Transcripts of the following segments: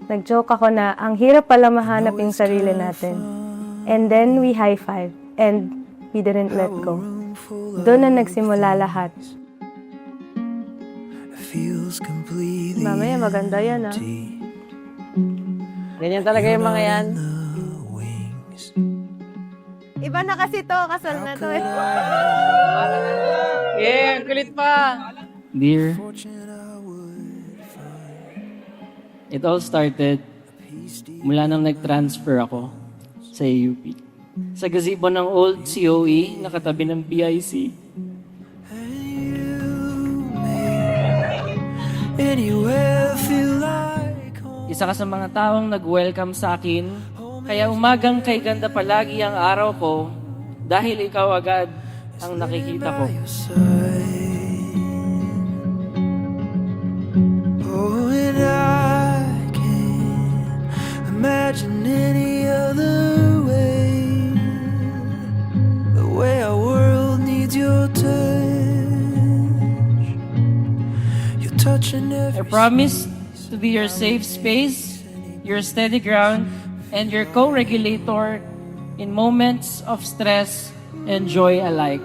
Nag-joke ako na ang hirap pala mahanap yung sarili natin. And then we high-five and we didn't let go. Doon na nagsimula lahat. Mamaya maganda yan ah. Ganyan talaga yung mga yan. Iba na kasi to, kasal na to eh. Yeah, kulit pa. Dear, it all started mula nang nag-transfer ako sa AUP. Sa gazebo ng old COE, nakatabi ng PIC. Isa ka sa mga taong nag-welcome sa akin, kaya umagang kay ganda palagi ang araw ko dahil ikaw agad ang nakikita ko. Oh, and I can't imagine any other way. The way our world needs your touch. Your touch in I every promise to be your safe space, your steady ground, and your co-regulator in moments of stress and joy alike.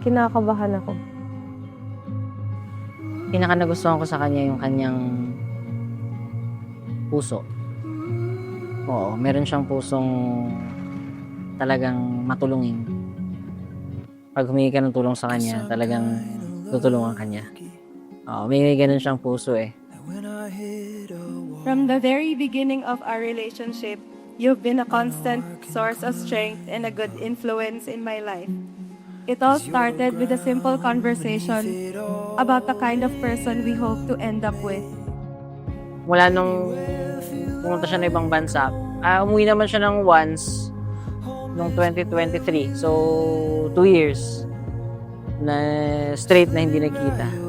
Kinakabahan ako. Pinaka nagustuhan ko sa kanya yung kanyang puso. Oo, meron siyang pusong talagang matulungin. Pag humingi ka ng tulong sa kanya, talagang tutulungan ka niya. Oo, may ganun siyang puso eh. From the very beginning of our relationship, you've been a constant source of strength and a good influence in my life. It all started with a simple conversation about the kind of person we hope to end up with. Mula nung pumunta siya ng ibang bansa, umuwi naman siya ng once noong 2023. So, 2 years na straight na hindi nagkita.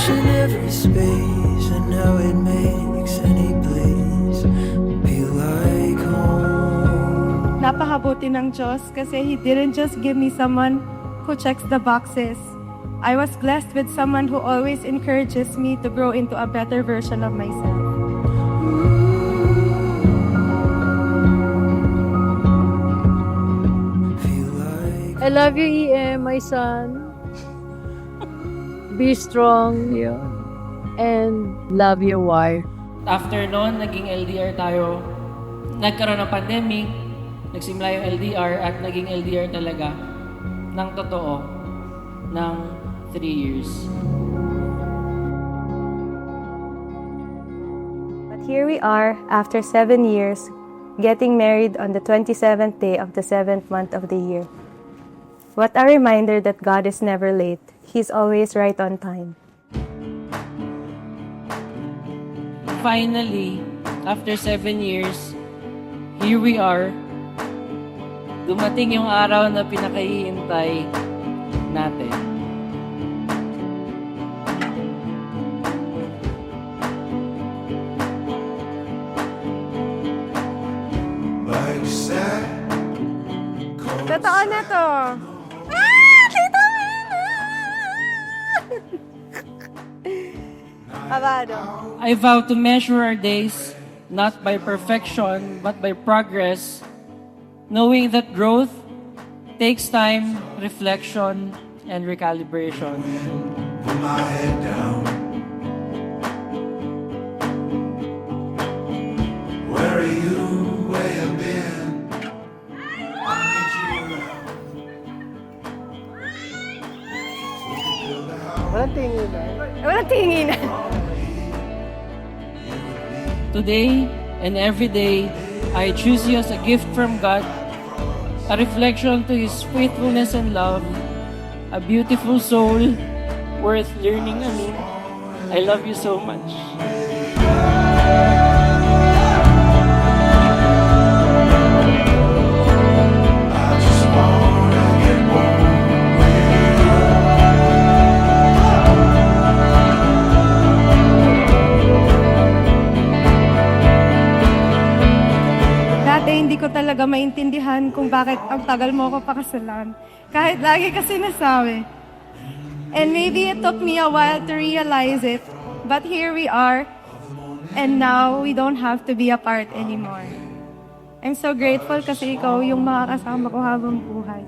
In every space and how it makes any place feel like home. Napakabuti ng Diyos kasi He didn't just give me someone who checks the boxes. I was blessed with someone who always encourages me to grow into a better version of myself. I love you, EM, my son. Be strong and love your wife. After noon, naging LDR tayo. Nagkaroon ng pandemic, nagsimula yung LDR at naging LDR talaga ng totoo ng 3 years. But here we are, after 7 years, getting married on the 27th day of the 7th month of the year. What a reminder that God is never late. He's always right on time. Finally, after 7 years, here we are. Dumating yung araw na pinakahihintay natin. Totoo na to. I vow to measure our days not by perfection but by progress, knowing that growth takes time, reflection, and recalibration. Put my head down. Where are you? Where you been? I need you around. Walang tinginan. Today and every day, I choose you as a gift from God, a reflection to His faithfulness and love, a beautiful soul worth learning anew. I love you so much. talaga maintindihan kung bakit ang tagal mo ako pakasalan. Kahit lagi ka sinasabi. And maybe it took me a while to realize it, but here we are, and now we don't have to be apart anymore. I'm so grateful kasi ikaw yung makakasama ko habang buhay.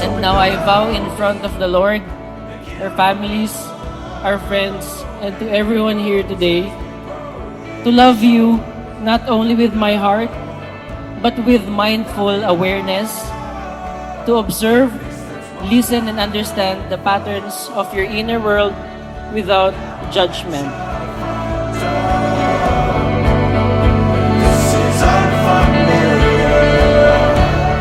And now I vow in front of the Lord, our families, our friends, and to everyone here today, to love you not only with my heart, but with mindful awareness, to observe, listen, and understand the patterns of your inner world without judgment. This is unfamiliar.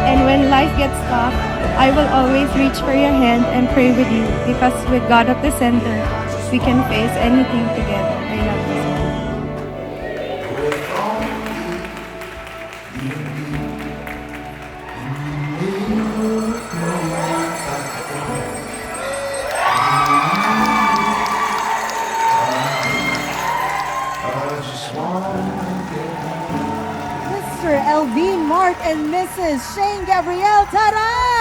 And when life gets tough, I will always reach for your hand and pray with you because with God at the center, we can face anything together. I love you so much. With only you and me. I just wanna get Mr. LV Mark and Mrs. Shane Gabrielle Taray!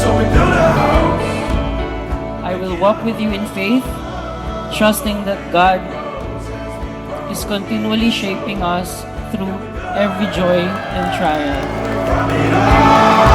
so we build a house. I will walk with you in faith, trusting that God is continually shaping us through every joy and trial. From it all,